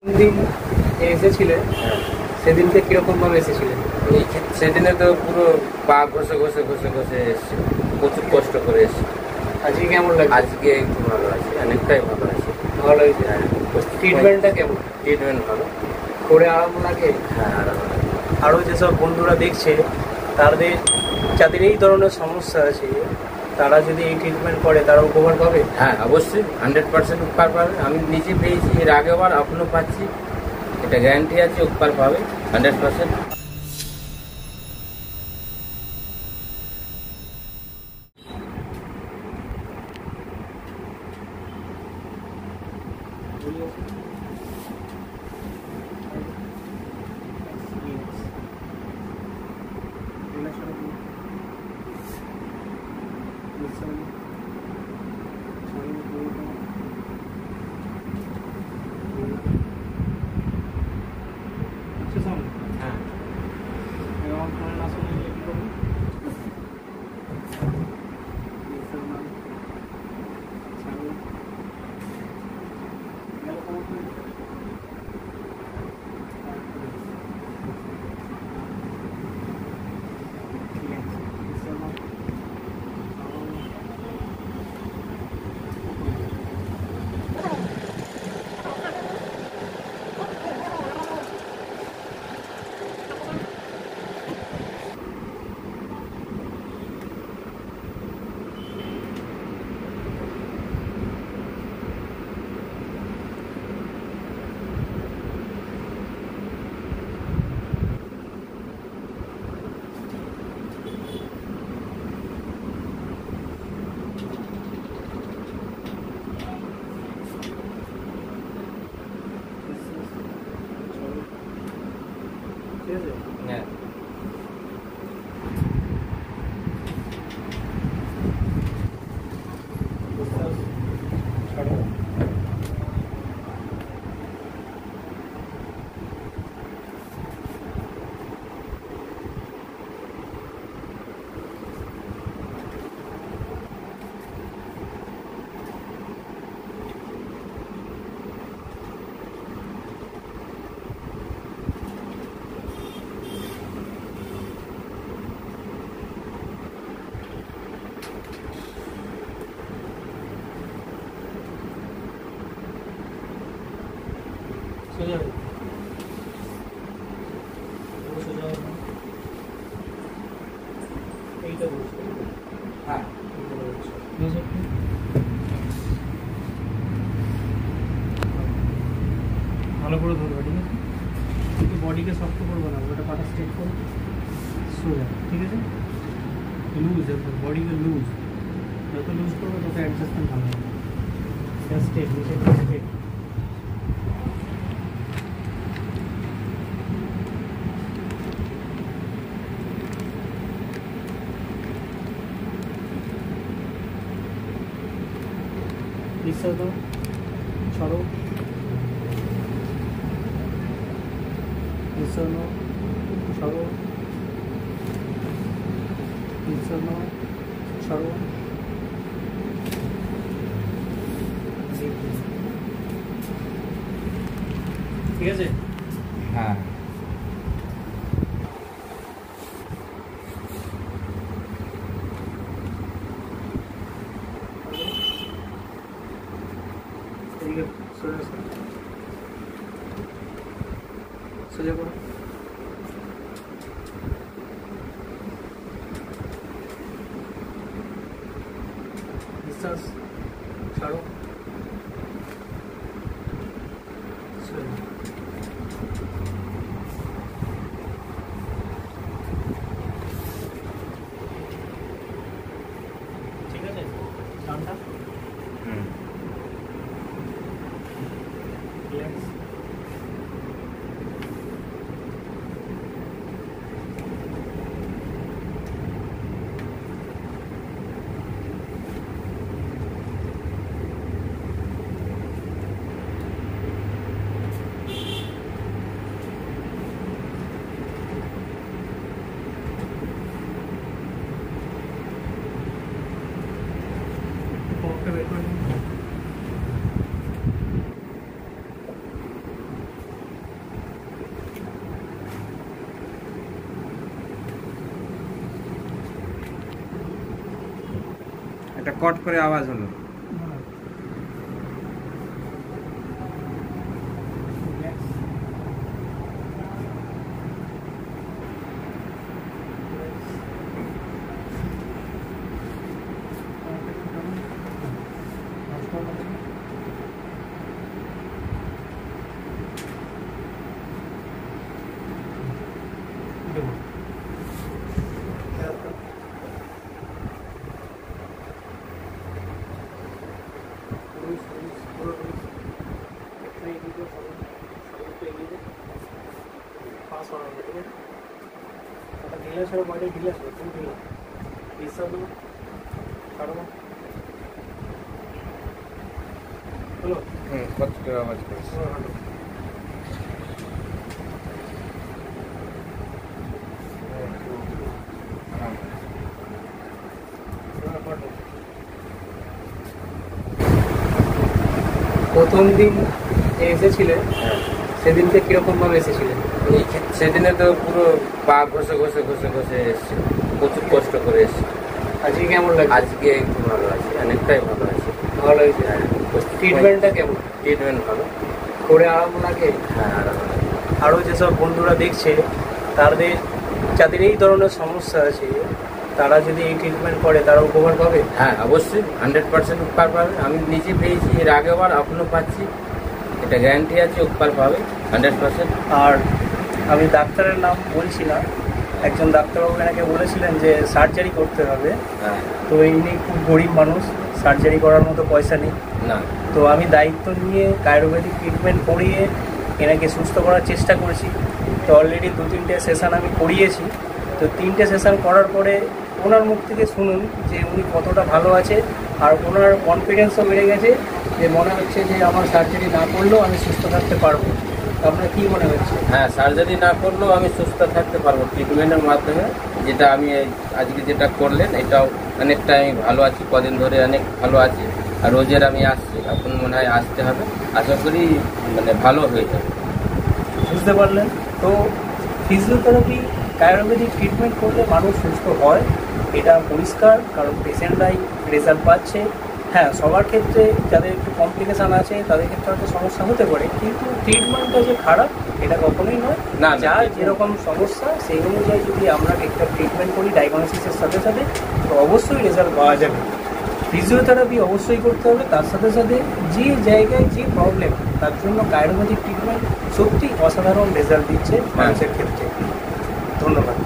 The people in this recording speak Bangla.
দিন এসেছিলেন, সেদিনকে কিরকম ভাবে এসেছিলেন? সেদিনে তো পুরো পা ঘষে ঘষে ঘষে ঘষে এসছে, প্রচুর কষ্ট করে এসছে। আজকে কেমন লাগে? আজকে একটু ভালো আছে, অনেকটাই ভালো আছে। ভালো হয়েছে। হ্যাঁ, ট্রিটমেন্টটা কেমন? ট্রিটমেন্ট ভালো। করে আরাম লাগে? হ্যাঁ, আরাম লাগে। আরও যেসব বন্ধুরা দেখছে তাদের যাদের এই ধরনের সমস্যা আছে তারা যদি এই ট্রিটমেন্ট করে তারা উপকার পাবে। হ্যাঁ, অবশ্যই 100% উপকার পাবে। আমি নিজে পেয়েছি, এর আগেবার এখনও পাচ্ছি, এটা গ্যারান্টি আছে, উপকার পাবে 100%। হ্যাঁ, হ্যাঁ। সোজা এইটা বলছি। হ্যাঁ, ভালো করে ধরবে, ঠিক আছে? কিন্তু বডিকে শক্ত করবো না, ওটা পাটা স্ট্রেট করো, সোজা, ঠিক আছে? লুজ একদম, বডিকে লুজ, যত লুজ করবো তত অ্যাডজাস্টমেন্ট ভালো হবে। স্টেপ নিচে স্টেপ। নিঃশ্বাস দাও, ছড়ো, নিঃশ্বাস নাও, ছড়ো, নিঃশ্বাস নাও, ছড়ো। ঠিক আছে? হ্যাঁ। এদিকে সোজা সোজা করো। নিঃশ্বাস ছাড়ো, সোজা। ঠিক আছে? টানটা রিল্যাক্স। কট করে আওয়াজ হলো। কট করে আওয়াজ করেছে। প্রথম দিন যে এসেছিলেন সেদিনকে কিরকম ভাবে এসেছিলেন? সেদিনে তো পুরো পা ঘষে ঘষে ঘষে ঘষে এসছে, প্রচুর কষ্ট করে এসছে। আজকে কেমন লাগে? আজকে একটু ভালো আছে, অনেকটাই ভালো আছে। ভালো হয়েছে। ট্রিটমেন্টটা কেমন? ট্রিটমেন্ট ভালো। করে আরাম লাগে? হ্যাঁ, আরাম লাগে। আরও যেসব বন্ধুরা দেখছে তাদের যাদের এই ধরনের সমস্যা আছে তারা যদি এই ট্রিটমেন্ট করে তারা উপকার পাবে। হ্যাঁ, অবশ্যই 100% উপকার পাবে। আমি নিজে পেয়েছি, এর আগেবার এখনও পাচ্ছি, এটা গ্যারান্টি আছে উপকার পাবে 100%। আর আমি ডাক্তারের নাম বলছি না, একজন ডাক্তারবাবু এনাকে বলেছিলেন যে সার্জারি করতে হবে, হ্যাঁ, তো ইনি খুব গরিব মানুষ, সার্জারি করার মতো পয়সা নেই। না, তো আমি দায়িত্ব নিয়ে আয়ুর্বেদিক ট্রিটমেন্ট করিয়ে এনাকে সুস্থ করার চেষ্টা করেছি। তো অলরেডি 2-3টে সেশন আমি করিয়েছি। তো 3টে সেশন করার পরে ওনার মুখ থেকে শুনুন যে উনি কতটা ভালো আছে, আর ওনার কনফিডেন্সও বেড়ে গেছে, যে মনে হচ্ছে যে আমার সার্জারি না করলেও আমি সুস্থ থাকতে পারবো। তো আপনার কী মনে হচ্ছে? হ্যাঁ, সার্জারি না করলেও আমি সুস্থ থাকতে পারবো ট্রিটমেন্টের মাধ্যমে। যেটা আমি আজকে যেটা করলেন এটাও অনেকটা আমি ভালো আছি, কদিন ধরে অনেক ভালো আছি। আর রোজের আমি আসছি, এখন মনে হয় আসতে হবে, আশা করি মানে ভালো হয়ে যাবে। বুঝতে পারলেন তো? ফিজিওথেরাপি আয়ুর্বেদিক ট্রিটমেন্ট করলে মানুষ সুস্থ হয়, এটা পরিষ্কার, কারণ পেশেন্টরাই রেজাল্ট পাচ্ছে। হ্যাঁ, সবার ক্ষেত্রে যাদের একটু কমপ্লিকেশান আছে তাদের ক্ষেত্রে হয়তো সমস্যা হতে পারে, কিন্তু ট্রিটমেন্টটা যে খারাপ এটা কখনোই নয়। না, যার যেরকম সমস্যা সেই অনুযায়ী যদি আমরা একটা ট্রিটমেন্ট করি ডায়াগনোসিসের সাথে সাথে, তো অবশ্যই রেজাল্ট পাওয়া যাবে। ফিজিওথেরাপি অবশ্যই করতে হবে, তার সাথে সাথে যে জায়গায় যে প্রবলেম তার জন্য আয়ুর্বেদিক ট্রিটমেন্ট সত্যি অসাধারণ রেজাল্ট দিচ্ছে মানুষের ক্ষেত্রে। ধন্যবাদ।